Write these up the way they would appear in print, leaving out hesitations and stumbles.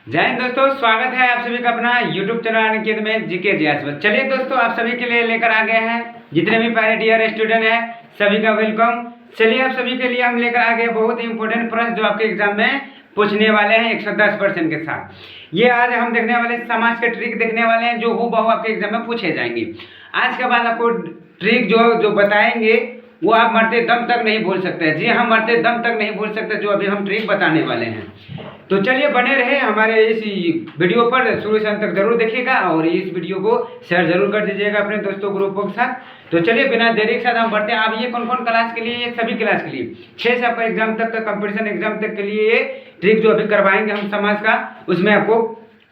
जय हिंद दोस्तों, स्वागत है आप सभी का अपना YouTube चैनल अनिकेत में जीके जीएस। चलिए दोस्तों, आप सभी के लिए लेकर आ गए हैं जितने भी पहले डियर स्टूडेंट हैं सभी का वेलकम। चलिए आप सभी के लिए हम लेकर आ गए बहुत ही इंपॉर्टेंट प्रश्न जो आपके एग्जाम में पूछने वाले हैं 110% के साथ। ये आज हम देखने वाले समाज के ट्रिक देखने वाले हैं जो हूबहू आपके एग्जाम में पूछे जाएंगे। आज के बाद आपको ट्रिक जो बताएंगे वो आप मरते दम तक नहीं भूल सकते। जी हम मरते दम तक नहीं भूल सकते जो अभी हम ट्रिक बताने वाले हैं। तो चलिए बने रहे हमारे इस वीडियो पर, शुरू से अंत तक जरूर देखिएगा और इस वीडियो को शेयर जरूर कर दीजिएगा अपने दोस्तों ग्रुपों के साथ। तो चलिए बिना देरी के साथ हम बढ़ते हैं। अब ये कौन कौन क्लास के लिए, ये सभी क्लास के लिए 6 से आपका एग्जाम तक का कंपटीशन एग्जाम तक के लिए ये ट्रिक जो अभी करवाएंगे हम समाज का, उसमें आपको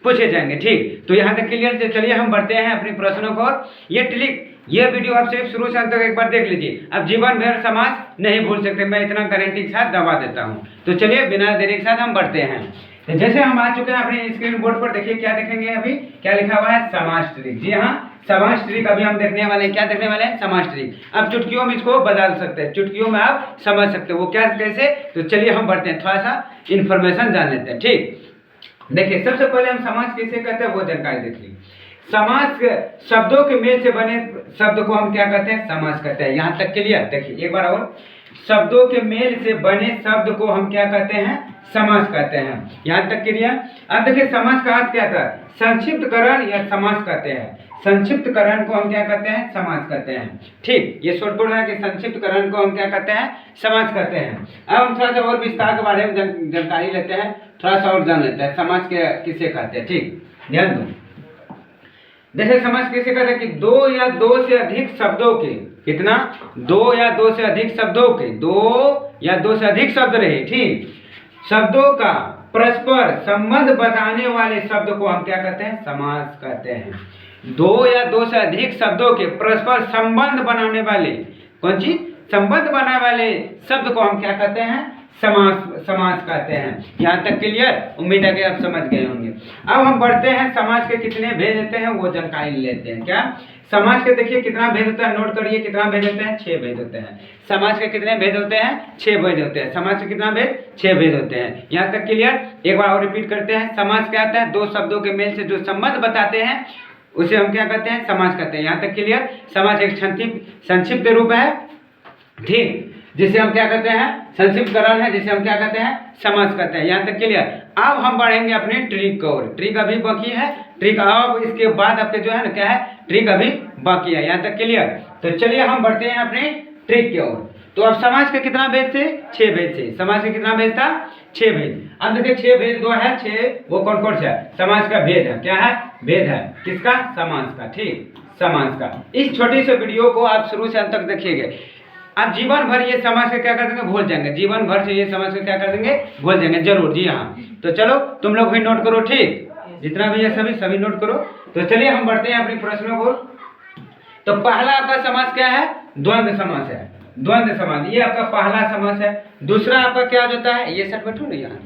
पूछे जाएंगे। ठीक, तो यहाँ तक क्लियर है। चलिए हम बढ़ते हैं अपने प्रश्नों को। ये ट्रिक, ये वीडियो आप सिर्फ शुरू से अंत तक एक बार देख लीजिए। अब जीवन भर समाज नहीं भूल सकते, मैं इतना गारंटी के साथ दवा देता हूँ। तो चलिए बिना देरी के साथ हम बढ़ते हैं। तो जैसे हम आ चुके हैं अपने स्क्रीन बोर्ड पर, देखिए क्या देखेंगे अभी, क्या लिखा हुआ है, समाज ट्रिक। जी हाँ, समाज ट्रिक अभी हम देखने वाले हैं। क्या देखने वाले हैं, समाज ट्रिक। अब चुटकियों में इसको बदल सकते हैं, चुटकियों में आप समझ सकते हो वो क्या कैसे। तो चलिए हम बढ़ते हैं, थोड़ा सा इन्फॉर्मेशन जान लेते हैं। ठीक, देखिए सबसे पहले हम समाज किसे कहते हैं वो जानकारी देखिए। समाज शब्दों के मेल से बने शब्द को हम क्या कहते हैं, समाज कहते हैं। यहाँ तक क्लियर। देखिए एक बार और, शब्दों के मेल से बने शब्द को हम क्या कहते हैं, समास कहते हैं। यहाँ तक क्लियर। अब देखिए समास का अर्थ क्या था, संक्षिप्तकरण या समास कहते हैं। संक्षिप्तकरण को हम क्या कहते हैं, समास कहते हैं। ठीक, ये शॉर्टकट है कि संक्षिप्तकरण को हम क्या कहते हैं, समास कहते हैं। अब हम थोड़ा सा और विस्तार के बारे में जानकारी लेते हैं, थोड़ा सा और जान लेते हैं समास के किसे कहते हैं। ठीक, ध्यान दो। जैसे समास किसे कहते हैं कि दो या दो से अधिक शब्दों के, कितना, दो या दो से अधिक शब्दों के, दो या दो से अधिक शब्द रहे, ठीक, शब्दों का परस्पर संबंध बताने वाले शब्द को हम क्या कहते हैं, समास कहते हैं। दो या दो से अधिक शब्दों के परस्पर संबंध बनाने वाले, कौन चीज, संबंध बनाने वाले शब्द को हम क्या कहते हैं, समास कहते हैं। यहाँ तक क्लियर, उम्मीद है कि आप समझ गए होंगे। अब हम बढ़ते हैं, समाज के कितने भेद होते हैं वो जानकारी लेते हैं। क्या, समाज के देखिए कितना भेद होता है, नोट करिए कितना भेद होते हैं, 6 भेद होते हैं। समाज के कितने भेद होते हैं, 6 भेद होते हैं। समाज के कितना भेद, 6 भेद होते हैं। यहाँ तक क्लियर। एक बार और रिपीट करते हैं। समाज क्या होता है, दो शब्दों के मेल से जो संबंध बताते हैं उसे हम क्या कहते हैं, समाज कहते हैं। यहाँ तक क्लियर। समाज एक संक्षिप्त रूप है, ठीक, जिसे हम क्या कहते हैं, संक्षिप्तकरण है, जिसे हम क्या कहते हैं, समास कहते हैं। यहाँ तक क्लियर। अब हम बढ़ेंगे अपने ट्रिक की ओर। ट्रिक अभी बाकी है, ट्रिक अब इसके बाद आपके जो है ना क्या है, ट्रिक अभी बाकी है। यहाँ तक क्लियर। तो चलिए हम बढ़ते हैं अपने ट्रिक की ओर। तो अब समाज के कितना भेद थे, 6 भेद थे। समाज के कितना भेद था, 6 भेद। अब देखिए 6 भेद दो है, 6 वो कौन कौन सा है, समाज का भेद है। क्या है, भेद है, किसका, समाज का। ठीक, समाज का। इस छोटी से वीडियो को आप शुरू से अंत तक देखिएगा। आप जीवन भर ये समाज के क्या कर देंगे, भूल जाएंगे। जीवन भर से ये समाज के क्या कर देंगे, भूल जाएंगे जरूर। जी हाँ, तो चलो तुम लोग भी नोट करो। ठीक, जितना भी है सभी नोट करो। तो चलिए हम बढ़ते हैं अपने प्रश्नों को। तो पहला आपका समास क्या है, द्वंद्व समास है। द्वंद्व समास, ये आपका पहला समास है। दूसरा आपका क्या होता है, ये सर बैठो ना यहाँ।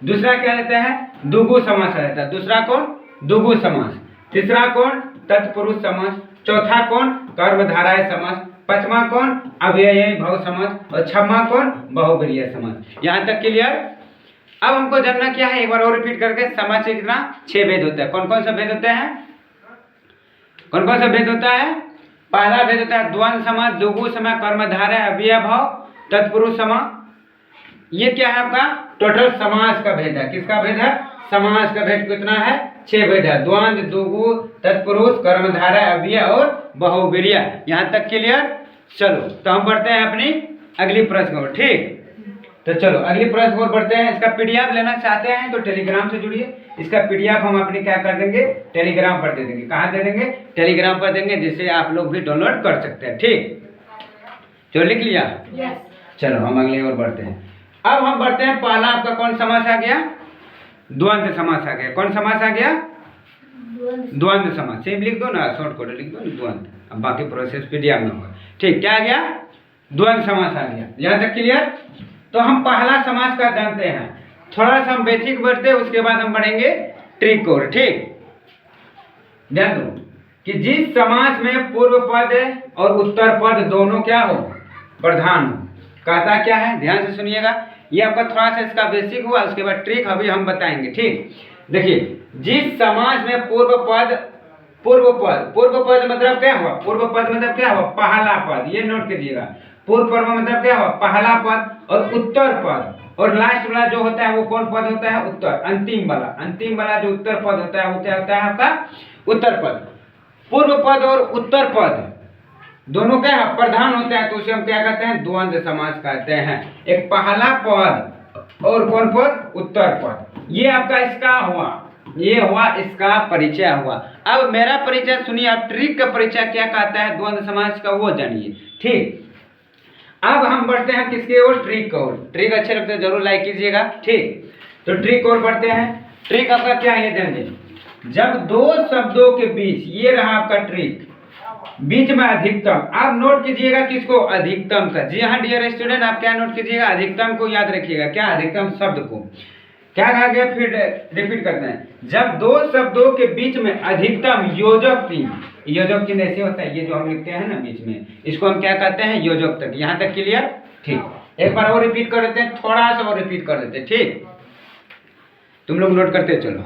दूसरा क्या रहता है, द्विगु समास रहता है। दूसरा कौन, द्विगु समास। तीसरा कौन, तत्पुरुष समास। चौथा कौन, कर्मधारय समास। पांचवा कौन, अव्ययी भव समास। और छठवां कौन, बहुब्रीहि समास। यहाँ तक क्लियर। अब हमको जानना क्या है, एक बार और रिपीट करके, समाज से कितना, 6 भेद होता है। कौन कौन सा भेद होते हैं, कौन कौन सा भेद होता है। पहला भेद होता है द्वंद्व समास, द्विगु समास, कर्मधारय, अव्ययी भव, तत्पुरुष समास। ये क्या है आपका, टोटल समास का भेद है। किसका भेद है, समास का भेद कितना है, 6 भेद है। द्वंद्व, द्विगु, तत्पुरुष, कर्मधारय, अव्यय और बहुब्रीहि। यहाँ तक क्लियर। चलो तो हम बढ़ते हैं अपनी अगली प्रश्न को। ठीक, तो चलो अगली प्रश्न को बढ़ते हैं। इसका पीडीएफ लेना चाहते हैं तो टेलीग्राम से जुड़िए। इसका पीडीएफ हम अपने क्या कर देंगे, टेलीग्राम पर दे देंगे। कहाँ दे देंगे, टेलीग्राम पर देंगे, जिससे आप लोग भी डाउनलोड कर सकते हैं। ठीक, जो लिख लिया। चलो हम अगली ओर बढ़ते हैं। अब हम बढ़ते हैं, पहला आपका कौन समास आ गया, द्वंद्व समास आ गया। कौन समास आ गया, द्वंद्व समास। सिर्फ लिख दो ना, शॉर्टकट लिख दो ना, द्वंद्व। अब बाकी प्रोसेस पीडीएफ में होगा। ठीक, क्या आ गया, द्वंद्व समास आ गया। यहाँ तक क्लियर। तो हम पहला समास का जानते हैं, थोड़ा सा हम बेसिक बढ़ते हैं, उसके बाद हम बढ़ेंगे ट्रिक और। ठीक, ध्यान दो कि जिस समास में पूर्व पद और उत्तर पद दोनों क्या हो, प्रधान हो, कहता क्या है, ध्यान से सुनिएगा। ये आपका थोड़ा सा इसका बेसिक हुआ, उसके बाद ट्रिक अभी हम बताएंगे। ठीक, देखिए जिस समाज में पूर्व पद मतलब क्या हुआ? पूर्व पद मतलब क्या हुआ? पहला पद, ये नोट कीजिएगा। पूर्व पद मतलब क्या हुआ? पहला पद, और उत्तर पद, और लास्ट वाला जो होता है वो कौन पद होता है? उत्तर। अंतिम वाला जो उत्तर पद होता है वो क्या होता है? आपका उत्तर पद। पूर्व पद और उत्तर पद दोनों क्या है? प्रधान होता है, तो उसे हम क्या कहते हैं? द्वंद्व समास कहते हैं। एक पहला पद और कौन पद? उत्तर पद। ये आपका इसका हुआ, ये हुआ इसका परिचय हुआ। अब मेरा परिचय सुनिए, आप ट्रिक का परिचय क्या कहता है द्वंद्व समास का वो जानिए। ठीक, अब हम बढ़ते हैं किसके ओर? ट्रिक की ओर। ट्रिक अच्छे लगते हैं जरूर लाइक कीजिएगा। ठीक, तो ट्रिक और बढ़ते हैं। ट्रिक आपका क्या है? ध्यान दीजिए, जब दो शब्दों के बीच, ये रहा आपका ट्रिक, बीच में अधिकतम, आप नोट कीजिएगा किसको? अधिकतम का। जी हाँ डियर स्टूडेंट, आप क्या नोट कीजिएगा? अधिकतम को याद रखिएगा। क्या? अधिकतम शब्द को। क्या कहा गया? फिर रिपीट करते हैं। जब दो शब्दों के बीच में अधिकतम योजक चिन्ह, योजक चिन्ह ऐसे होता है, ये जो हम लिखते हैं ना बीच में, इसको हम क्या कहते हैं? योजक तक। यहाँ तक क्लियर? ठीक, एक बार और रिपीट कर देते हैं, थोड़ा सा और रिपीट कर देते हैं। ठीक, तुम लोग नोट करते चलो।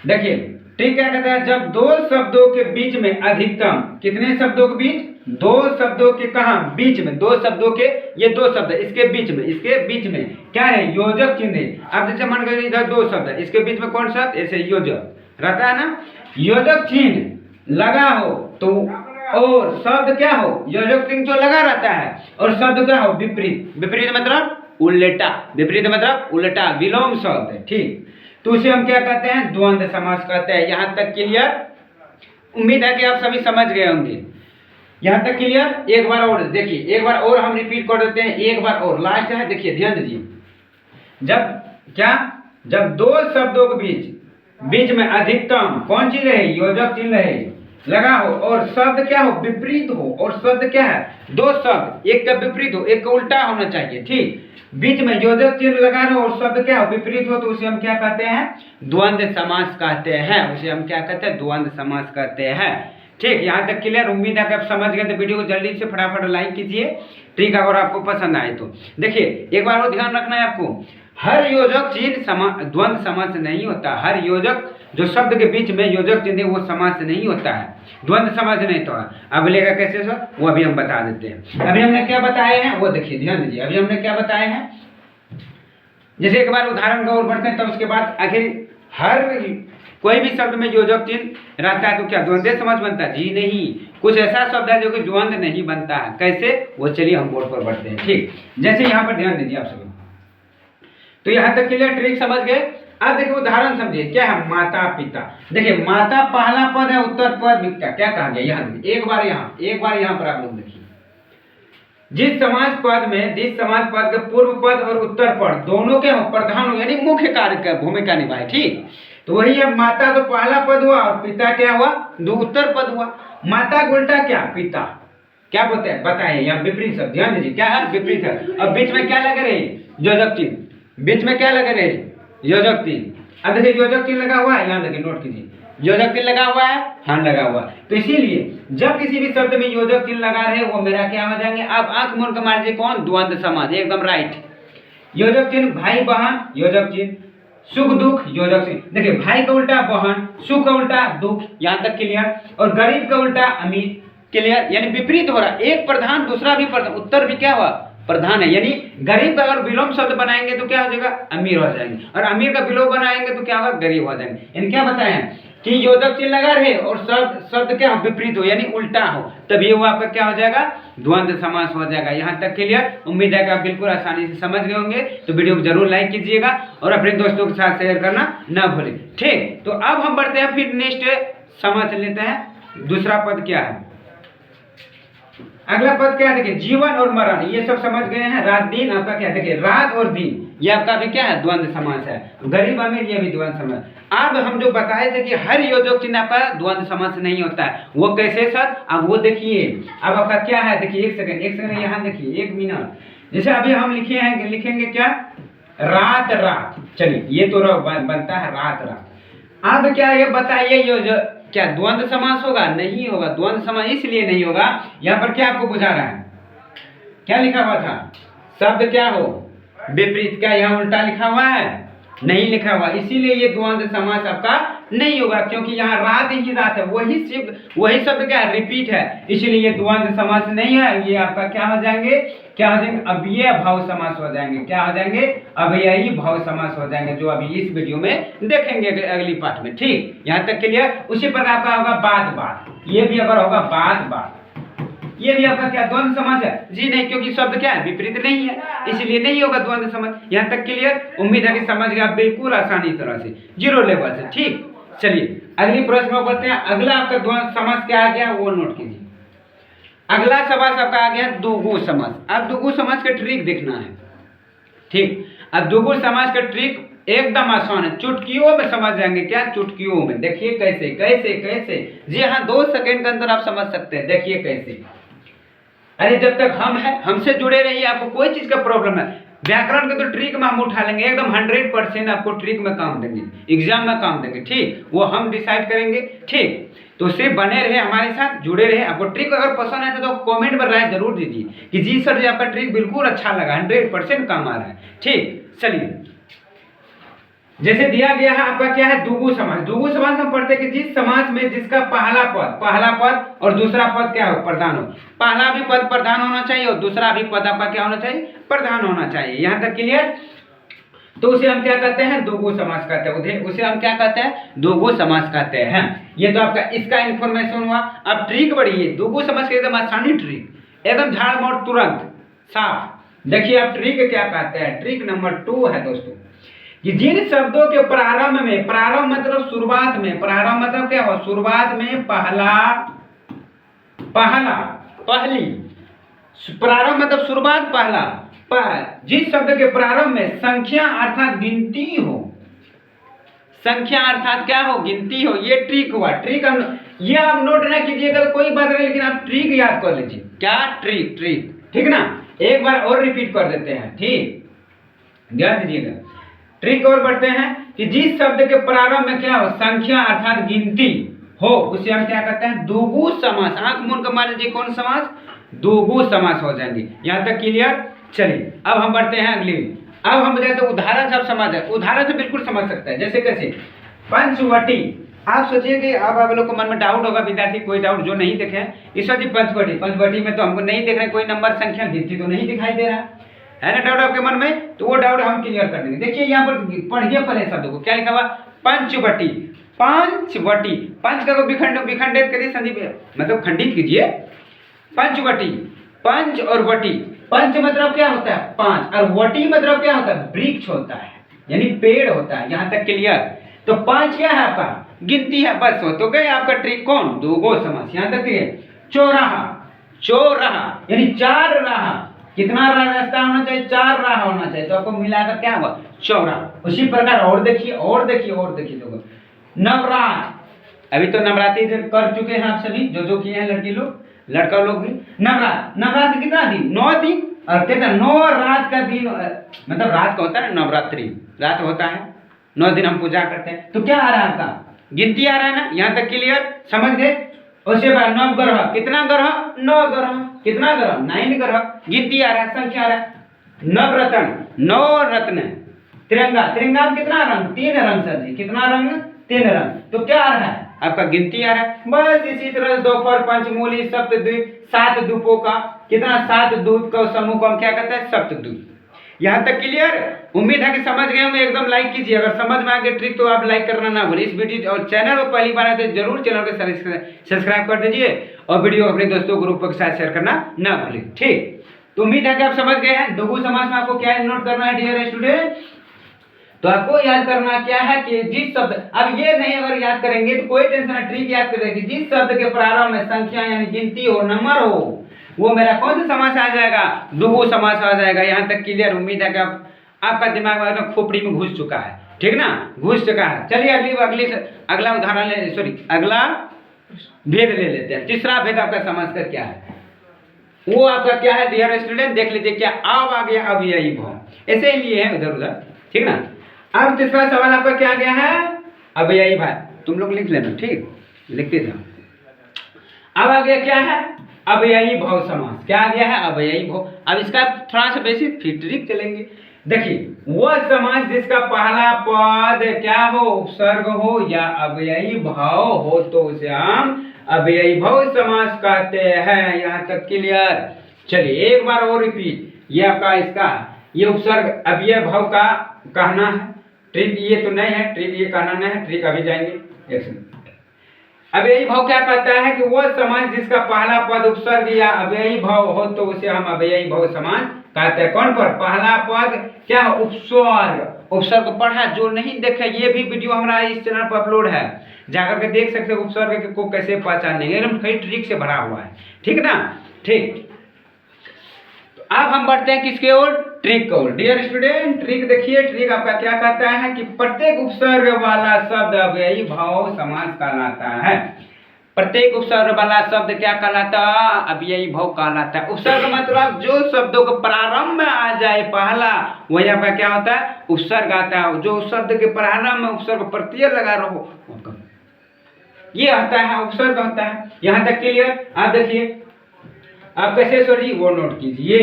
देखिए ठीक, क्या कहता है? जब दो शब्दों के बीच में अधिकतम, कितने शब्दों के बीच? दो शब्दों के कहा? बीच में। दो शब्दों के, ये दो शब्द है, इसके बीच में क्या है? योजक चिन्ह। अब जैसे मान कर इधर दो शब्द है, इसके बीच में कौन सा? ऐसे योजक रहता है ना। योजक चिन्ह लगा हो तो, और शब्द क्या हो? योजक चिन्ह जो लगा रहता है, और शब्द क्या हो? विपरीत। विपरीत मतलब उल्टा, विपरीत मतलब उल्टा, विलोम शब्द है। ठीक, तो उसे हम क्या कहते हैं? द्वंद्व समास कहते हैं। यहां तक क्लियर? उम्मीद है कि आप सभी समझ गए होंगे। यहां तक क्लियर? एक बार और देखिए, एक बार और हम रिपीट कर देते हैं, एक बार और लास्ट है। देखिए ध्यान दीजिए, जब क्या? जब दो शब्दों के बीच में अधिकतम कौन चीज रहे? योजक चिन्ह रहे, लगा हो, और शब्द क्या हो? विपरीत हो। और शब्द क्या है? दो शब्द, एक का विपरीत हो, एक का उल्टा होना चाहिए। ठीक, बीच में योजक चिन्ह लगा रहे हो और शब्द क्या हो? विपरीत हो, तो उसे हम क्या कहते हैं? द्वंद्व समास कहते हैं। उसे हम क्या कहते हैं? द्वंद्व समास कहते हैं। ठीक, यहाँ तक क्लियर? उम्मीद है कि आप समझ गए। तो वीडियो को जल्दी से फटाफट लाइक कीजिए। ठीक, अगर आपको पसंद आए तो। देखिए एक बार और ध्यान रखना है आपको, हर योजक चिन्ह द्वंद्व समास नहीं होता। हर योजक जो शब्द के बीच में योजक चिन्ह वो समास नहीं होता है, द्वंद्व समास नहीं तो। अब लेगा कैसे सर? वो अभी हम बता देते हैं। अभी हमने क्या बताए हैं वो देखिए, ध्यान दीजिए। अभी हमने क्या बताए हैं, जैसे एक बार उदाहरण का और बढ़ते हैं, तब उसके बाद आखिर हर कोई भी शब्द में योजक चिन्ह रहता है तो क्या द्वंद्व समास बनता है? जी नहीं, कुछ ऐसा शब्द है जो कि द्वंद्व नहीं बनता है। कैसे? वो चलिए हम बोर्ड पर बढ़ते हैं। ठीक, जैसे यहाँ पर ध्यान दीजिए आप सभी। तो यहाँ तक क्लियर? ट्रिक समझ गए? अब देखिए उदाहरण समझिए, क्या है? माता पिता। देखिए माता पहला पद है, उत्तर पद क्या कहा गया? यहाँ देखिए, एक बार यहाँ पर आप लोग देखिए, जिस समाज पद के पूर्व पद और उत्तर पद दोनों के प्रधान हो, यानी मुख्य कार्य का भूमिका निभाए। ठीक, तो वही है। माता तो पहला पद हुआ और पिता क्या हुआ? दो उत्तर पद हुआ। माता का उल्टा क्या? पिता। क्या बोलते हैं? बताइए। यहाँ विपरीत शब्द, ध्यान दीजिए, क्या है? विपरीत है। अब बीच में क्या लगे रहे? योजक चिन्ह। बीच में क्या लगे रहे? योजक चिन्ह। अब देखिए योजक चिन्ह लगा हुआ है, यहाँ देखिए नोट कीजिए, योजक चिन्ह लगा हुआ है, हाँ लगा हुआ। तो इसीलिए जब किसी भी शब्द में योजक चिन्ह लगा रहे वो मेरा क्या हो जाएंगे? आप आंख मूंद के मार दीजिए, कौन? द्वंद्व समास, एकदम राइट। योजक चिन्ह भाई बहन, योजक चिन्ह सुख दुख, योजक चिन्ह। देखिए भाई का उल्टा बहन, सुख का उल्टा दुख, यहाँ तक क्लियर। और गरीब का उल्टा अमीर, क्लियर? यानी विपरीत हो रहा, एक प्रधान दूसरा भी प्रधान, उत्तर भी क्या हुआ? प्रधान है। यानी गरीब का अगर विलोम शब्द बनाएंगे तो क्या हो जाएगा? अमीर हो जाएंगे, और अमीर का विलोम बनाएंगे तो क्या होगा? गरीब हो जाएंगे। यानी क्या बताए हैं कि योजक चिन्ह लगा रहे और शब्द क्या हो? विपरीत हो, यानी उल्टा हो, तब ये वो आपका क्या हो जाएगा? द्वंद्व समास हो जाएगा। यहाँ तक क्लियर? उम्मीद है कि आप बिल्कुल आसानी से समझ गए होंगे। तो वीडियो को जरूर लाइक कीजिएगा और अपने दोस्तों के साथ शेयर करना न भूलें। ठीक, तो अब हम बढ़ते हैं, फिर नेक्स्ट समझ लेते हैं दूसरा पद क्या है। अगला पद क्या है? देखिए जीवन और मरण, ये सब समझ गए हैं। रात दिन आपका क्या? देखिए रात और दिन, ये आपका भी क्या है? द्वंद्व समास है। गरीब अमीर, ये भी द्वंद्व समास। अब हम जो बताए थे कि हर योजक चिन्ह आपका द्वंद्व समास नहीं होता है, वो कैसे सर? अब वो देखिए, अब आपका क्या है? देखिए एक सेकंड यहाँ देखिए, 1 मिनट। जैसे अभी हम लिखेंगे क्या? रात रात। चलिए ये तो बनता है रात। अब क्या ये बताइए, क्या द्वंद्व समास होगा? नहीं होगा। द्वंद्व समास इसलिए नहीं होगा, यहाँ पर क्या आपको बुझा रहा है? क्या लिखा हुआ था? शब्द क्या हो? विपरीत। क्या यहाँ उल्टा लिखा हुआ है? नहीं लिखा हुआ, इसीलिए ये द्वंद्व समास आपका नहीं होगा, क्योंकि यहाँ रात ही रात है, वही शब्द क्या है? रिपीट है, इसलिए ये द्वंद्व समास नहीं है। ये आपका क्या हो जाएंगे? क्या हो जाएंगे? अव्ययी भाव समास हो जाएंगे। क्या हो जाएंगे? अव्ययी भाव समास हो जाएंगे, जो अभी इस वीडियो में देखेंगे अगली पार्ट में। ठीक, यहाँ तक क्लियर? उसी प्रकार का होगा बात बात, ये भी अगर होगा बात बात, ये भी आपका क्या द्वंद्व समास है? जी नहीं, क्योंकि शब्द क्या है? विपरीत नहीं है, इसलिए नहीं होगा द्वंद्व समास। यहाँ तक क्लियर? उम्मीद है कि समझ गए आप बिल्कुल आसानी तरह से, जीरो लेवल से। ठीक, चलिए अगली प्रश्न में बढ़ते हैं। अगला आपका द्वंद्व समास क्या आ गया वो नोट कीजिए। अगला समास आपका आ गया द्विगु समास। अब द्विगु समास का ट्रिक देखना है। ठीक, अब द्विगु समास का ट्रिक एकदम आसान है, चुटकियों में समझ जाएंगे। क्या? चुटकियों में। देखिए कैसे कैसे कैसे, जी हाँ, 2 सेकंड के अंदर आप समझ सकते हैं। देखिए कैसे। अरे जब तक हम हैं, हमसे जुड़े रहिए, आपको कोई चीज का प्रॉब्लम है, व्याकरण के तो ट्रिक में हम उठा लेंगे, एकदम 100% आपको ट्रिक में काम देंगे, एग्जाम में काम देंगे। ठीक, वो हम डिसाइड करेंगे। ठीक, तो सिर्फ बने रहे हमारे साथ, जुड़े रहे। आपको ट्रिक अगर पसंद है तो कमेंट में राय जरूर दीजिए कि जी सर, जी आपका ट्रिक बिल्कुल अच्छा लगा, 100% काम आ रहा है। ठीक, चलिए जैसे दिया गया है आपका क्या है? द्विगु समास। द्विगु समास हम पढ़ते हैं कि जिस समास में जिसका पहला पद और दूसरा पद क्या हो? प्रधान हो। पहला भी पद प्रधान होना चाहिए और दूसरा भी पद आपका क्या होना चाहिए? प्रधान होना चाहिए। यहाँ तक क्लियर? तो उसे हम क्या कहते हैं? द्विगु समास कहते हैं। उसे हम क्या कहते हैं? द्विगु समास कहते हैं। ये तो आपका इसका इन्फॉर्मेशन हुआ। अब ट्रिक बढ़िए, द्विगु समास की एकदम आसानी ट्रिक, एकदम झाड़ मोड़ तुरंत साफ। देखिए आप ट्रिक क्या कहते हैं। ट्रिक नंबर 2 है दोस्तों कि जिन शब्दों के प्रारंभ में, प्रारंभ मतलब शुरुआत में, प्रारंभ मतलब क्या हो? शुरुआत में पहला पहली, प्रारंभ मतलब शुरुआत पहला, जिस शब्द के प्रारंभ में संख्या अर्थात गिनती हो, संख्या अर्थात क्या हो? गिनती हो। ये ट्रिक हुआ। ट्रिक हम ये आप नोट ना कीजिएगा कोई बात नहीं, लेकिन आप ट्रिक याद कर लीजिए। क्या? ट्रिक। ट्रिक, ठीक ना? एक बार और रिपीट कर देते हैं। ठीक, ध्यान दीजिएगा। ट्रिक और बढ़ते हैं कि जिस शब्द के प्रारंभ में क्या हो? संख्या अर्थात गिनती हो, उसे हम क्या कहते हैं? द्विगु समास। आंख मूंद कर मान लीजिए, कौन समास? द्विगु समास हो जाएंगे। यहाँ तक क्लियर? चलिए अब हम बढ़ते हैं अगली। अब हम जाते हैं उदाहरण से। आप समझ जाए, उदाहरण से बिल्कुल समझ सकते हैं। जैसे कैसे? पंचवटी। आप सोचिए कि अब आप लोग को मन में डाउट होगा, विद्यार्थी कोई डाउट जो नहीं देखे ईश्वर जी, पंचवटी में तो हमको नहीं देख रहे, कोई नंबर संख्या गिनती तो नहीं दिखाई दे रहा है ना डाउट आपके मन में? तो वो डाउट हम क्लियर कर देंगे। देखिए यहाँ पर पढ़िए पहले शब्द को, क्या लिखा हुआ? पंचवटी। पंचवटी, पंच का विखंडित करिए, संदीप मतलब खंडित कीजिए। पंचवटी, पंच और वटी। पंच मतलब क्या होता है? 5, और वटी मतलब क्या होता है? वृक्ष होता है, यानी पेड़ होता है। यहाँ तक क्लियर? तो 5 क्या है आपका? गिनती है, बस हो तो गए आपका ट्रिक। कौन? द्विगु समास। यहाँ तक क्लियर? चौराहा, चौराहा यानी 4 राह। कितना रास्ता होना चाहिए? 4 राह होना चाहिए, तो आपको मिलाकर क्या हुआ? चौराहा। उसी प्रकार और देखिए और देखिए और देखिए लोग, नवरात्र। अभी तो नवरात्रि कर चुके हैं आप सभी, जो किए हैं, लड़की लोग, लड़का लोग भी। नवरात्र, नवरात्र कितना दिन? 9 दिन। और कहते हैं 9 रात का दिन, मतलब रात का होता है ना, नवरात्रि रात होता है, 9 दिन हम पूजा करते हैं। तो क्या आ रहा है आपका? गिनती आ रहा है ना? यहाँ तक क्लियर? समझ गए? उसके बाद नवग्रह। कितना ग्रह? 9 ग्रह। कितना ग्रह? 9 ग्रह। गिनती आ रहा है, संख्या आ रहा है। नवरत्न, 9 रत्न। तिरंगा, तिरंगा में कितना रंग? 3 रंग सर जी। कितना रंग? 3 रंग। तो क्या आ रहा है आपका? गिनती आ रहा है। बस इसी तरह दोपहर, पंचमूली, सप्तद्वीप, 7 द्वीपों का कितना? 7 द्वीप का समूह को हम क्या कहते हैं? सप्तद्वीप। यहाँ तक क्लियर? उम्मीद है कि समझ गए होंगे। एकदम लाइक कीजिए, अगर समझ में आ गए ट्रिक तो आप लाइक करना ना भूलिए इस वीडियो, और चैनल पर पहली बार आए तो जरूर चैनल को सब्सक्राइब कर दीजिए और वीडियो अपने दोस्तों ग्रुप के साथ शेयर करना ना भूलिए। ठीक, तो उम्मीद है कि आप समझ गए हैं। द्विगु समास में आपको क्या नोट करना है डियर स्टूडेंट? तो आपको याद करना क्या है कि जिस शब्द, अब ये नहीं अगर याद करेंगे तो कोई टेंशन नहीं, ट्रिक याद करेंगे। जिस शब्द के प्रारंभ में संख्या यानी गिनती हो, नंबर हो, वो मेरा कौन सा समास आ जाएगा? द्विगु समास आ जाएगा। यहाँ तक क्लियर? उम्मीद है कि आपका दिमाग में खोपड़ी में घुस चुका है। ठीक ना? घुस चुका है। चलिए अगला उदाहरण अगला भेद ले लेते हैं। तीसरा भेद आपका समास का क्या है? वो आपका क्या है डियर स्टूडेंट? देख लीजिए। क्या? अब आ गया अव्ययी भाव, ऐसे ही लिए हैं इधर उधर। ठीक ना? अब तीसरा सवाल आपका क्या गया है? अव्ययी भाव। तुम लोग लिख लेना, ठीक? लिखते जाओ। अब आ गया क्या है? अव्ययी भव समास। क्या आ गया है? अव्ययी भव। अब इसका थोड़ा सा बेसिक फिर ट्रिक चलेंगे। देखिए, वह समास जिसका पहला पद क्या हो? उपसर्ग हो या अव्ययी भाव हो तो उसे हम अव्ययी भव समास कहते हैं। यहाँ तक क्लियर? चलिए एक बार और रिपीट। ये आपका इसका ये उपसर्ग अव्यय भाव का कहना है। ट्रिक ये तो नहीं है, ट्रिक ये कहना नहीं है, ट्रिक अभी जाएंगे। एक सेकंड। अव्ययी भाव क्या कहता है कि वह समास जिसका पहला पद उपसर्ग या अव्ययी भाव हो तो उसे हम अव्ययी भाव समास कहते हैं। कौन पर? पहला पद क्या? उपसर्ग। उपसर्ग पढ़ा, जो नहीं देखे ये भी वीडियो हमारा इस चैनल पर अपलोड है, जाकर के देख सकते हो उपसर्ग को कैसे पहचानेंगे, एकदम कई ट्रिक से भरा हुआ है। ठीक ना? ठीक। अब हम बढ़ते हैं किसके ओर? ट्रिक की ओर। डियर स्टूडेंट, ट्रिक देखिए। ट्रिक आपका क्या कहता है कि प्रत्येक उपसर्ग वाला शब्द अव्ययी भाव समास कहलाता है। प्रत्येक उपसर्ग वाला शब्द क्या कहलाता है? अव्ययी भाव कहलाता है। उपसर्ग मतलब जो शब्दों के प्रारंभ में आ जाए पहला, वही आपका क्या होता है? उपसर्ग आता है। जो शब्द के प्रारंभ में उपसर्ग प्रत्यय लगा रहो ये आता है, उपसर्ग होता है। यहाँ तक क्लियर? आप देखिए, आप कैसे सॉरी वो नोट कीजिए।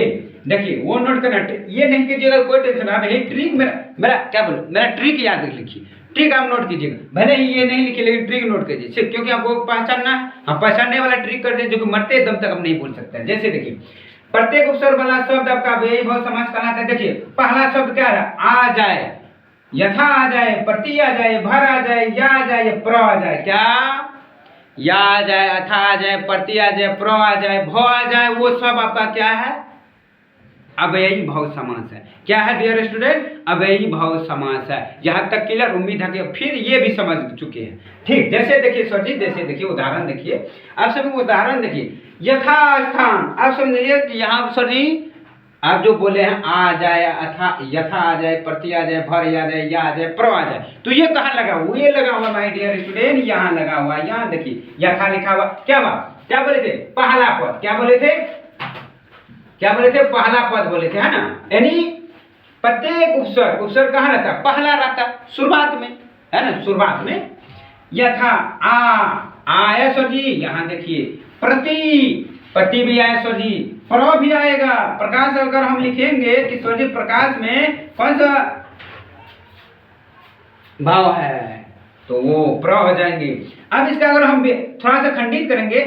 देखिए वो नोट करना, ये नहीं कीजिएगा कोई टेंशन। आप यही ट्रिक मेरा क्या बोलो, मेरा ट्रिक याद लिखिए। ट्रिक आप नोट कीजिएगा, भले ही ये नहीं लिखिए लेकिन ट्रिक नोट कीजिए सिर्फ, क्योंकि आपको पहचानना है। हम पहचानने वाला ट्रिक करते हैं जो कि मरते दम तक हम नहीं भूल सकते हैं। जैसे देखिए, प्रत्येक उपसर्ग वाला शब्द आपका अव्ययी भाव समास कहलाता है। देखिए पहला शब्द क्या है? आ जाए, यथा आ जाए, प्रति आ जाए, भर आ जाए, या आ जाए, प्र आ जाए। क्या? या आ जाए, अथा आ जाए, प्रति आ जाए, प्र आ जाए, भ आ जाए, वो सब आपका क्या है? अव्ययी भाव समास है। क्या है डियर स्टूडेंट? अव्ययी भाव समास है। यहाँ तक क्लियर? उम्मीद है कि फिर ये भी समझ चुके हैं। ठीक, जैसे देखिए सर जी, जैसे देखिए उदाहरण देखिए, आप सभी उदाहरण देखिए। यथास्थान, आप समझिए कि यहाँ सर जी आप जो बोले हैं आ जाए, अथा यथा आ जाए, प्रति आ जाए, भर आ जाए, या आ जाए, प्र आ जाए, तो ये कहाँ लगा हुआ? ये लगा हुआ माय डियर स्टूडेंट, यहाँ लगा हुआ। यहाँ देखिए यथा लिखा हुआ। क्या बात? क्या बोले थे? पहला पद। क्या बोले थे? क्या बोले थे? पहला पद बोले थे, है ना? यानी प्रत्येक उपसर्ग, उपसर्ग कहाँ रहता? पहला रहता, शुरुआत में, है ना? शुरुआत में। यथा आया सर जी, यहाँ देखिए प्रति, प्रति भी आया सर जी, प्र भी आएगा। प्रकाश अगर हम लिखेंगे कि सर जी प्रकाश में कौन सा भाव है तो वो प्र हो जाएंगे। अब इसका अगर हम थोड़ा सा खंडित करेंगे,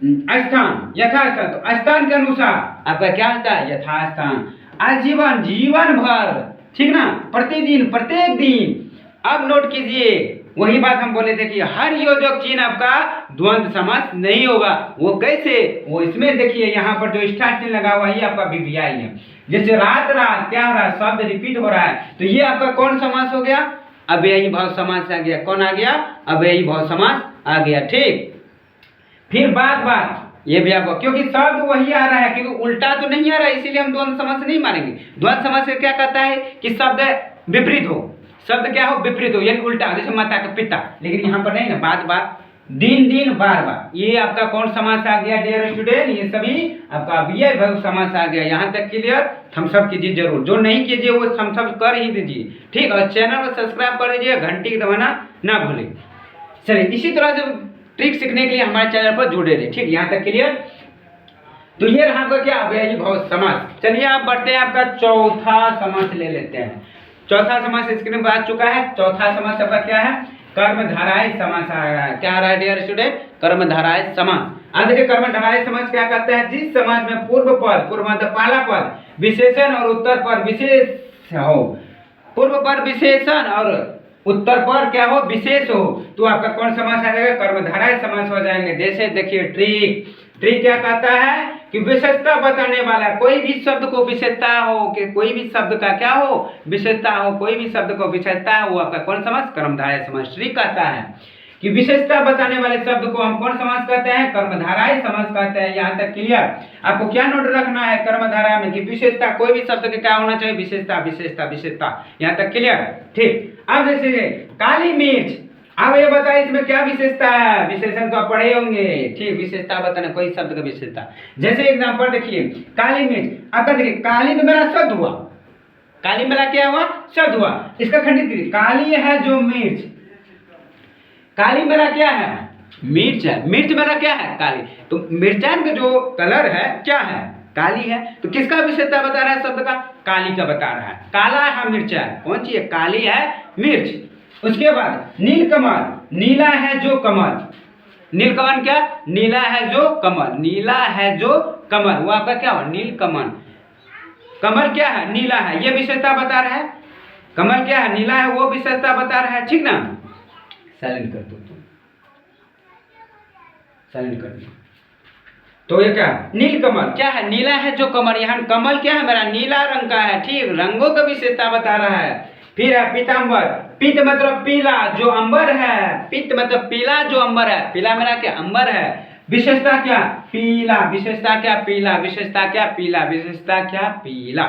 स्थान, यथास्थान, तो स्थान के अनुसार आपका क्या होता है? यथास्थान। आजीवन, जीवन भर, ठीक ना? प्रतिदिन, प्रत्येक दिन। अब नोट कीजिए, वही बात हम बोले थे कि हर योजक चिन्ह आपका द्वंद्व समास नहीं होगा। वो कैसे? वो इसमें देखिए, यहाँ पर जो स्टार्ट चिन्ह लगा हुआ है ये आपका वीवीआई है। जैसे रात रात क्या हो रहा है? शब्द रिपीट हो रहा है, तो ये आपका कौन समास हो गया? अव्ययी भाव समास आ गया। कौन आ गया? अव्ययी भाव समास आ गया। ठीक। फिर बात ये भी आपको, क्योंकि शब्द वही आ रहा है, क्योंकि उल्टा तो नहीं आ रहा है, इसीलिए हम द्वंद्व समास नहीं मानेंगे। द्वंद्व समास से क्या कहता है कि शब्द विपरीत हो, शब्द क्या हो? विपरीत हो, यानी उल्टा, जैसे माता का पिता। लेकिन यहाँ पर नहीं ना, बात दिन दिन बार बार। ये आपका कौन समास आ गया डियर स्टूडेंट? ये सभी आपका अव्ययी भाव समास आ गया। यहाँ तक क्लियर? थम्स अप कीजिए जरूर, जो नहीं कीजिए वो थम्स अप कर ही दीजिए। ठीक, और चैनल को सब्सक्राइब कर दीजिए, घंटी दबाना ना भूलें। चलिए, इसी तरह से ट्रिक सीखने के लिए हमारे चैनल पर जुड़े रहिए। ठीक, यहाँ तक क्लियर? तो ये रहा आपका क्या? अव्ययी भाव समास। चलिए आप बढ़ते हैं, आपका चौथा समास ले लेते हैं। चौथा समास स्क्रीन पर आ चुका है। चौथा समास आपका क्या है? कर्मधारय समास आ रहा है। क्या आ रहा है डियर स्टूडेंट? कर्मधारय समास। अब देखिए कर्मधारय समास क्या कहता है? जिस समास में पूर्व पद, पूर्व मतलब पहला पद विशेषण और उत्तर पद विशेष हो, पूर्व पद विशेषण और उत्तर पर क्या हो? विशेष हो, तो आपका कौन समास आ जाएगा? कर्मधारय समास हो जाएंगे। जैसे देखिए ट्रिक क्या कहता है कि विशेषता बताने वाला, कोई भी शब्द को विशेषता हो, कि कोई भी शब्द का क्या हो? विशेषता हो, कोई भी शब्द को विशेषता हो, वो आपका कौन समास? कर्मधारय समास। ट्रिक कहता है कि विशेषता बताने वाले शब्द को हम कौन समास कहते हैं? कर्मधारय समास कहते हैं। यहाँ तक क्लियर? आपको क्या नोट रखना है कर्मधारय में कि विशेषता, कोई भी शब्द के क्या होना चाहिए? विशेषता, विशेषता, विशेषता। यहाँ तक क्लियर? ठीक। अब जैसे काली मिर्च, अब ये बताइए इसमें क्या विशेषता है? विशेषण तो आप पढ़े होंगे। ठीक, विशेषता बताना कोई शब्द का विशेषता। जैसे एग्जांपल देखिए, काली मिर्च, आपका देखिए काली तो मेरा शब्द हुआ, काली मेरा क्या हुआ? शब्द हुआ। इसका खंडित करिए, काली है जो मिर्च, काली मेरा क्या है? मिर्च है। मिर्च वाला क्या है? काली। तो मिर्चान का जो कलर है क्या है? काली है। तो किसका विशेषता बता रहा है शब्द का? काली का बता रहा है। काला है मिर्चान, कौन सी है? काली है मिर्च। उसके बाद नीलकमल, नीला है जो कमल। नीलकमल क्या? नीला है जो कमल, नीला है जो कमल, वो आपका क्या हो? नीलकमल। कमल क्या है? नीला है, ये विशेषता बता रहा है। कमल क्या है? नीला है, वो विशेषता बता रहा है। ठीक ना? साइलेंट कर दो तुम, साइलेंट कर दो। तो ये क्या? नीलकमल क्या है? नीला है जो कमल। यहाँ कमल क्या है मेरा? नीला रंग का है। ठीक, रंगों का विशेषता बता रहा है। फिर है पीतांबर। पीत मतलब पीला, जो अंबर है। पीत मतलब पीला, जो अंबर है। पीला मेरा क्या? अंबर है। विशेषता क्या? पीला। विशेषता क्या? पीला। विशेषता क्या? पीला। विशेषता क्या? पीला।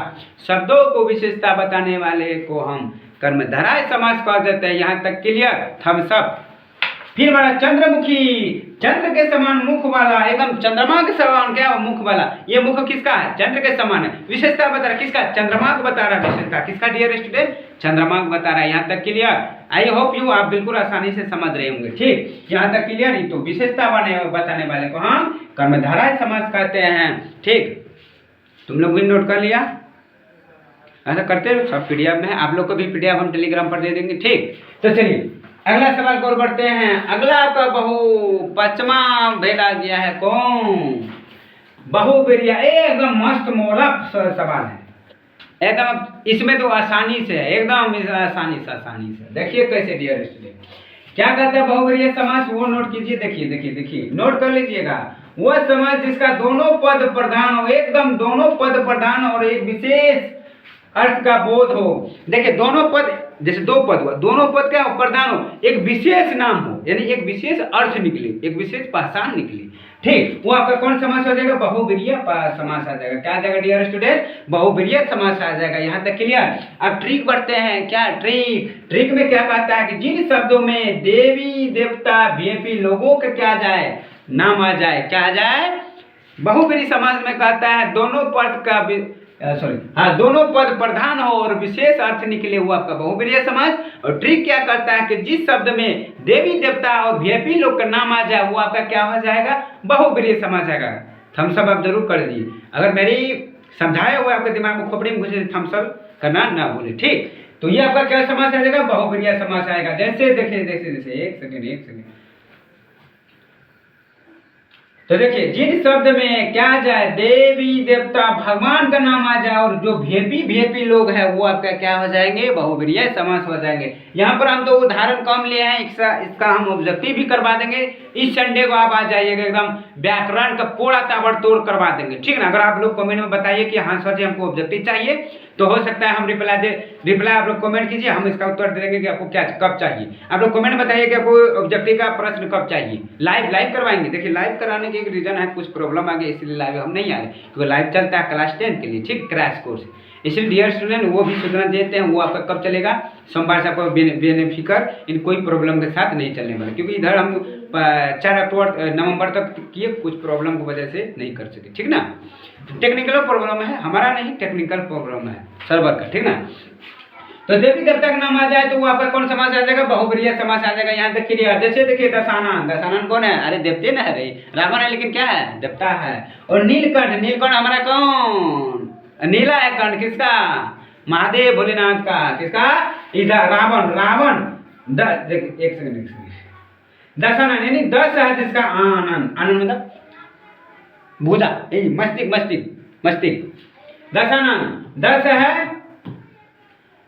शब्दों को विशेषता बताने वाले को हम कर्मधारय समास कह देते हैं। यहाँ तक क्लियर? Thums up. फिर हमारा चंद्रमुखी, चंद्र के समान मुख वाला, एकदम चंद्रमा के समान क्या मुख वाला। ये मुख किसका है? चंद्र के समान है। विशेषता बता रहा है किसका? चंद्रमा को बता रहा है। विशेषता किसका डियर स्टूडेंट? चंद्रमा को बता रहा है। यहाँ तक क्लियर? आई होप यू आप बिल्कुल आसानी से समझ रहे होंगे। ठीक, यहाँ तक क्लियर? ही तो विशेषता बताने वाले को हम कर्मधारय समास कहते हैं। ठीक, तुम लोग भी नोट कर लिया? ऐसा करते हैं सब पीडीएफ में, आप लोग को भी पीडीएफ हम टेलीग्राम पर दे देंगे। ठीक, तो चलिए अगला सवाल को बढ़ते हैं। अगला आपका बहु पचमा भेजा गया है। कौन? बहुवीर्य। एकदम मस्त मोलक सवाल है एकदम। इसमें तो आसानी से है, एकदम आसानी से। देखिए कैसे डियर स्टूडेंट क्या कहता है बहुवीर्य समास, वो नोट कीजिए। देखिए नोट कर लीजिएगा। वह समास जिसका दोनों पद प्रधान हो, एकदम दोनों पद प्रधान और एक विशेष अर्थ का बोध हो। देखिए दोनों पद, जैसे दो पद हुआ, दोनों पद क्या हो? प्रधान हो, एक विशेष नाम हो, यानी एक विशेष अर्थ निकले, एक विशेष पहचान निकली। ठीक, वो आपका कौन समास हो जाएगा? बहुवीर्य समास आ जाएगा। क्या आ जाएगा डियर स्टूडेंट? बहुवीर्य समास आ जाएगा। यहाँ तक क्लियर? अब ट्रिक बढ़ते हैं। क्या ट्रिक में क्या कहता है कि जिन शब्दों में देवी देवता वीआईपी लोगों का क्या जाए? नाम आ जाए। क्या आ जाए? बहुवीर्य समास में कहता है दोनों पद का दोनों पद प्रधान हो और विशेष अर्थ निकले, हुआ आपका बहुवीर्य समास। और ट्रिक क्या करता है कि जिस शब्द में देवी देवता और वीआईपी लोग का नाम आ जाए, वो आपका क्या हो जाएगा? बहुवीर्य समास आएगा। थम्स अप आप जरूर कर दीजिए। अगर मेरी समझाया हुआ आपके दिमाग में खोपड़ी में घुसे, थम्स अप करना ना भूले। ठीक, तो ये आपका क्या समास आ जाएगा? बहुवीर्य समास आएगा। जैसे देखिए एक सेकेंड। तो देखिए जिन शब्द में क्या आ जाए? देवी देवता भगवान का नाम आ जाए और जो वीआईपी लोग हैं वो आपका क्या हो जाएंगे? बहुवीर्य समास हो जाएंगे। यहाँ पर हम तो उदाहरण कम लिए हैं, इसका हम ऑब्जेक्टिव भी करवा देंगे। इस संडे को आप आ जाइएगा, एकदम व्याकरण का पूरा ताबड़तोड़ करवा देंगे। ठीक ना? अगर आप लोग कमेंट में बताइए कि हाँ सर जी हमको ऑब्जेक्टिव चाहिए, तो हो सकता है हम रिप्लाई आप लोग कमेंट कीजिए, हम इसका उत्तर दे देंगे कि आपको क्या कब चाहिए। आप लोग कमेंट में बताइए कि आपको ऑब्जेक्टिव का प्रश्न कब चाहिए। लाइव करवाएंगे। देखिए लाइव कराने के एक रीजन है, कुछ प्रॉब्लम आ गई इसलिए लाइव हम नहीं आ रहे, क्योंकि लाइव चलता है क्लास 10 के लिए। ठीक, क्रैश कोर्स। इसलिए डियर स्टूडेंट वो भी सूचना देते हैं, वो आपका कब चलेगा? सोमवार से आपको बेनिफिकर इन कोई प्रॉब्लम के साथ नहीं चलने वाला, क्योंकि इधर हम 4 नवंबर तक किए, कुछ प्रॉब्लम की वजह से नहीं कर सके। ठीक ना? टेक्निकल प्रॉब्लम है, हमारा नहीं, टेक्निकल प्रॉब्लम है सर्वर का। ठीक ना? तो देवी देवता का नाम आ जाए तो वो आपका कौन समास आ जाएगा? बहुवीर्य समास आ जाएगा। यहाँ तक क्लियर? जैसे देखिए दशानन कौन है? अरे देवते ना है रे, रावण है, लेकिन क्या है? देवता है। और नीलकंठ हमारा कौन? नीला है कंठ, किसका? महादेव भोलेनाथ का। किसका? इधर रावण एक सेकंड। दशानन यानी 10 है जिसका आनंद मतलब भुजा, मस्तिष्क। दशानन 10 है,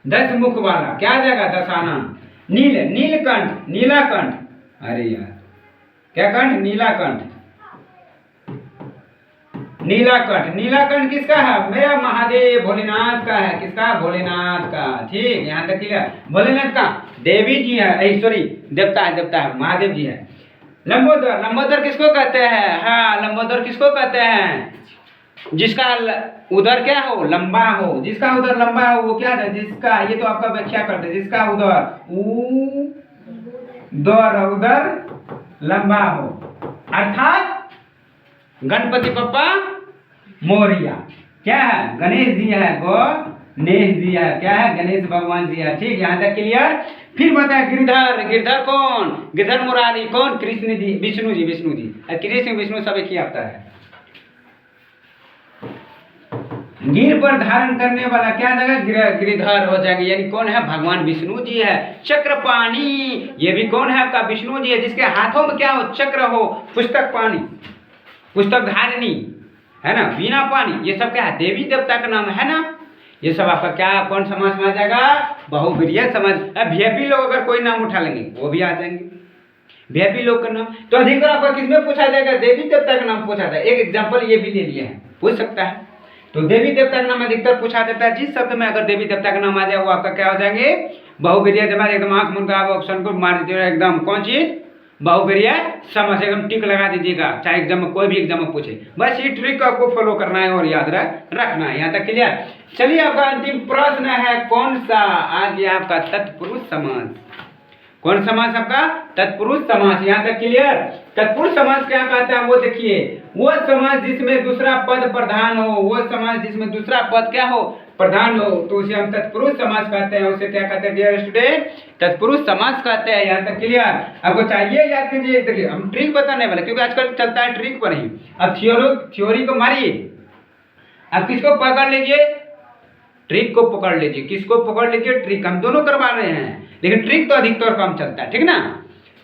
10 मुख वाला। क्या आ जाएगा? दशानन। नीलकंठ, नीलाकंठ। अरे यार क्या कंठ? नीलाकंठ किसका है? मेरा महादेव भोलेनाथ का है। किसका? भोलेनाथ का। ठीक, यहाँ तक क्लियर? भोलेनाथ का देवी जी है, सॉरी देवता है, महादेव जी है। लंबोदर किसको कहते हैं? हाँ, लंबोदर किसको कहते हैं? जिसका उधर क्या हो? लंबा हो। जिसका उधर लंबा हो वो क्या है? जिसका, ये तो आपका व्याख्या करते हैं, जिसका उधर लंबा हो, अर्थात गणपति बप्पा मोरिया। क्या है? गणेश जी है। नेह जी है, क्या है, गणेश भगवान जी है। ठीक, यहाँ तक क्लियर। फिर बताया गिरधर, गिरधर कौन, गिरधर मुरारी कौन, कृष्ण जी, विष्णु जी, विष्णु जी। कृष्ण विष्णु सब एक ही आता है। गिर पर धारण करने वाला क्या जगह, गिरिधर हो जाएगा, यानी कौन है, भगवान विष्णु जी है। चक्रपाणी, ये भी कौन है आपका, विष्णु जी है, जिसके हाथों में क्या हो, चक्र हो, पुस्तक पाणी, पुस्तक धारिणी है ना, वीणा पाणी, ये सब क्या है, देवी देवता का नाम है ना। ये सब आपका क्या, कौन समाज में आ जाएगा, बहुब्रीहि समाज। वीआईपी लोग अगर कोई नाम उठा लेंगे वो भी आ जाएंगे, वीआईपी लोग का नाम। तो अधिकतर आपका किसमें पूछा जाएगा, देवी देवता का नाम पूछा जाएगा। एक एग्जाम्पल ये भी ले लिए हैं, पूछ सकता है। तो देवी देवता का नाम अधिकतर पूछा जाता है। जिस शब्द में अगर देवी देवता का नाम आ जाए वो आपका क्या हो जाएंगे, बहुब्रीहि समाज। एकदम आंख मुनका ऑप्शन को मार दीजिएगा, एकदम कौन चीज, बहुब्रीहि समाज, एकदम टिक लगा दीजिएगा, चाहे एग्जाम में कोई भी एग्जाम में पूछे। बस ये ट्रिक आपको फॉलो करना है और याद रखना है। यहाँ तक क्लियर। चलिए आपका अंतिम प्रश्न है, कौन सा आ गया आपका, तत्पुरुष समास। कौन समास आपका, तत्पुरुष समास। यहाँ तक क्लियर। तत्पुरुष समास क्या कहता है वो देखिए, वो समास जिसमें दूसरा पद प्रधान हो, वो समास जिसमें दूसरा पद क्या हो, प्रधान हो, तो उसे हम तत्पुरुष समास कहते हैं। उसे क्या कहते हैं डियर स्टूडेंट, तत्पुरुष समास कहते हैं। यहाँ तक क्लियर। आपको चाहिए याद कीजिए, देखिए हम ट्रिक बताने वाले, क्योंकि आजकल चलता है ट्रिक पर ही। अब थ्योरी को मारिए, अब किसको पकड़ लीजिए, ट्रिक को पकड़ लीजिए। किसको पकड़ लीजिए, ट्रिक। हम दोनों करवा रहे हैं, लेकिन ट्रिक तो अधिकतर कम चलता है, ठीक ना।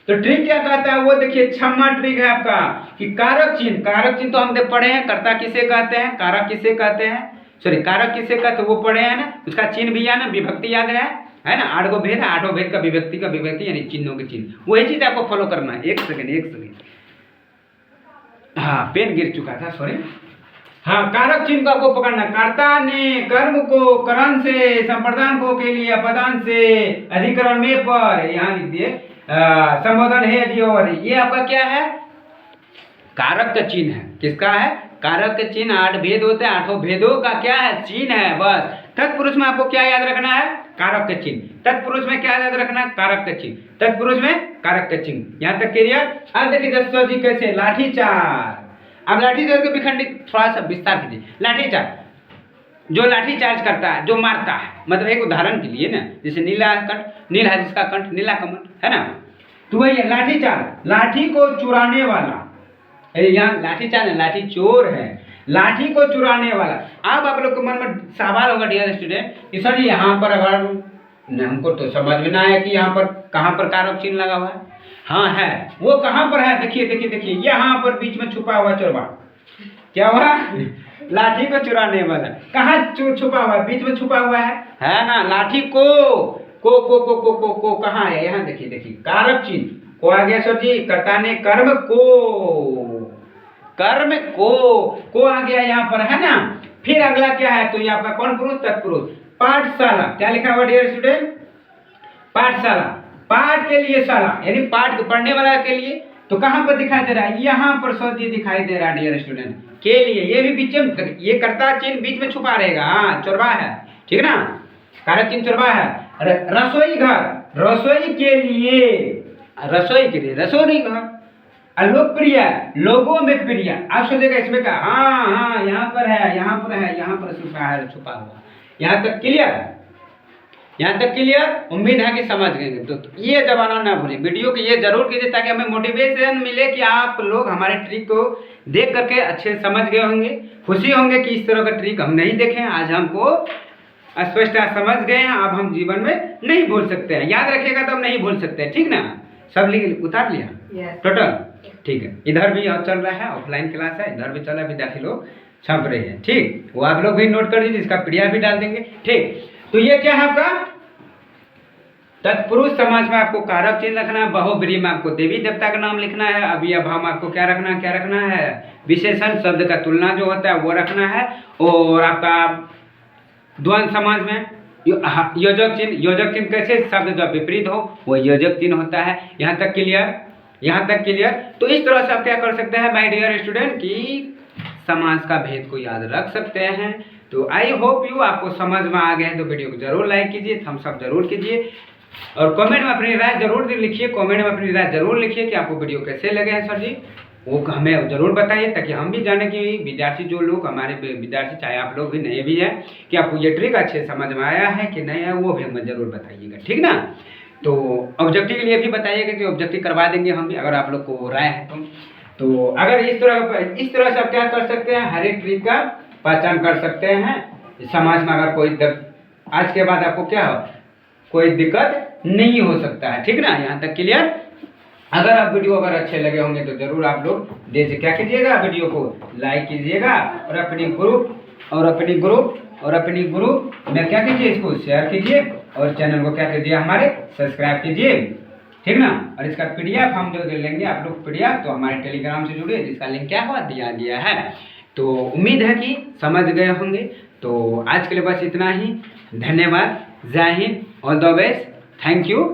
तो ट्रिक क्या कहता है वो देखिए, छम्मा ट्रिक है आपका कि कारक चिन्ह। कारक चिन्ह तो हम पढ़े हैं, कर्ता किसे कहते हैं, कारक किसे कहते हैं, सॉरी कारक किसे कहते हैं वो पढ़े हैं ना। उसका चिन्ह भी है ना, विभक्ति याद है ना। 8 गो भेद है, 8 भेद का विभक्ति यानी चिन्हों के चिन्ह। वही चीज आपको फॉलो करना है। एक सेकेंड। हाँ, पेन गिर चुका था, सॉरी। हाँ, कारक चिन्ह को आपको पकड़ना। कर्ता ने कर्म को करण से, संप्रदान को के लिए अपदान से, अधिकरण में पर, यहाँ लिख दिए संबोधन है जी। और ये आपका क्या है, कारक का चिन्ह है। किसका है, कारक के चिन्ह। 8 भेद होते हैं, 8 भेदों का क्या है, चिन्ह है। बस तत्पुरुष में आपको क्या याद रखना है, कारक के चिन्ह। तत्पुरुष में क्या याद रखना है, कारक के चिन्ह। तत्पुरुष में कारक के चिन्ह। यहाँ तक क्लियर। अब देखिए जसवा जी कैसे, लाठी चार्ज। अब लाठी चार्ज को भी खंडित थोड़ा सा विस्तार कीजिए। लाठी चार्ज, जो लाठी चार्ज करता है, जो मारता है, मतलब एक उदाहरण के लिए ना, जैसे नीला कंठ, नील है जिसका कंठ, नीला कमल है ना, तो वही है लाठी चार्ज। लाठी को चुराने वाला, यहाँ लाठी चार्ज, लाठी चोर है, लाठी को चुराने वाला। अब आप लोग के मन में सवाल होगा डियर स्टूडेंट कि सर यहाँ पर अगर हमको तो समझ में ना आया कि यहाँ पर कहाँ पर कारक चिन्ह लगा हुआ है। हाँ है, वो कहाँ पर है, देखिए यहाँ पर बीच में छुपा हुआ चोरबा, क्या हुआ, लाठी को चुराने वाला। कहाँ छुपा हुआ है, बीच में छुपा हुआ है ना। लाठी को कहाँ है, यहाँ देखिए कारक चिन्ह को आ गया सर जी। कर्ता ने कर्म को आ गया यहाँ पर, है ना। फिर अगला क्या है, तो ये आपका कौन पुरुष, तत्पुरुष। पाठशाला, क्या लिखा हुआ डियर स्टूडेंट, पाठशाला, पाठ के लिए शाला, यानी पाठ पढ़ने वाला के लिए। तो कहाँ पर दिखाई दे रहा है, यहाँ पर सर जी दिखाई दे रहा है डियर स्टूडेंट, के लिए। ये भी बीच में, ये कर्ता चिन्ह बीच में छुपा रहेगा। हाँ, चोरबा है, ठीक ना, कारक चिन्ह चोरबा है। रसोई घर, रसोई के लिए, रसोई घर। लोकप्रिय, लोगों में प्रिय। आप सोचेगा इसमें का, हाँ यहाँ पर छुपा हुआ। यहाँ तक क्लियर। उम्मीद है कि समझ गए। तो ये जमाना ना भूलें, वीडियो को ये जरूर कीजिए ताकि हमें मोटिवेशन मिले कि आप लोग हमारे ट्रिक को देख करके अच्छे समझ गए होंगे, खुशी होंगे कि इस तरह का ट्रिक हम नहीं देखे। आज हमको स्पष्ट समझ गए हैं, अब हम जीवन में नहीं भूल सकते हैं। याद रखिएगा तो हम नहीं भूल सकते हैं, ठीक ना। सब उतार लिया टोटल, ठीक है। इधर भी चल रहा है, ऑफलाइन क्लास है, इधर भी चल रहा है, विद्यार्थी लोग छाप रहे हैं, ठीक। वो आप लोग भी नोट कर लीजिए, इसका पीडीएफ भी डाल देंगे, ठीक। तो ये क्या है आपका तत्पुरुष समाज में आपको कारक चिन्ह रखना है, बहुब्रीहि में आपको देवी देवता का नाम लिखना है, अभी अभाव में आपको क्या रखना है, विशेषण शब्द का तुलना जो होता है वो रखना है। और आपका द्वंद्व समाज में योजक चिन्ह कैसे, शब्द जो विपरीत हो वो योजक चिन्ह होता है। यहाँ तक क्लियर। तो इस तरह से आप क्या कर सकते हैं माय डियर स्टूडेंट कि समाज का भेद को याद रख सकते हैं। तो आई होप यू आपको समझ में आ गए हैं। तो वीडियो को जरूर लाइक कीजिए, थम्स अप जरूर कीजिए और कमेंट में अपनी राय जरूर लिखिए। कि आपको वीडियो कैसे लगे हैं सर जी, वो हमें ज़रूर बताइए, ताकि हम भी जाने कि विद्यार्थी जो लोग हमारे विद्यार्थी, चाहे आप लोग भी नए भी हैं, कि आपको ये ट्रिक अच्छे समझ में आया है कि नहीं है, वो भी हमें ज़रूर बताइएगा, ठीक ना। तो ऑब्जेक्टिव के लिए भी बताइएगा कि ऑब्जेक्टिव करवा देंगे हम भी, अगर आप लोग को राय है तो अगर इस तरह से आप क्या कर सकते हैं, हर एक ट्रिक का पहचान कर सकते हैं। समाज में अगर कोई आज के बाद आपको क्या हो, कोई दिक्कत नहीं हो सकता है, ठीक ना। यहाँ तक क्लियर। अगर आप वीडियो अगर अच्छे लगे होंगे तो जरूर आप लोग जैसे क्या कीजिएगा, वीडियो को लाइक कीजिएगा और अपनी ग्रुप में क्या कीजिए, इसको शेयर कीजिए और चैनल को क्या कीजिए, हमारे सब्सक्राइब कीजिए, ठीक ना। और इसका पीडीएफ हम जो लेंगे आप लोग पीडीएफ, तो हमारे टेलीग्राम से जुड़िए, जिसका लिंक क्या हुआ दिया गया है। तो उम्मीद है कि समझ गए होंगे। तो आज के लिए बस इतना ही। धन्यवाद। जय Hind. All the best. Thank you.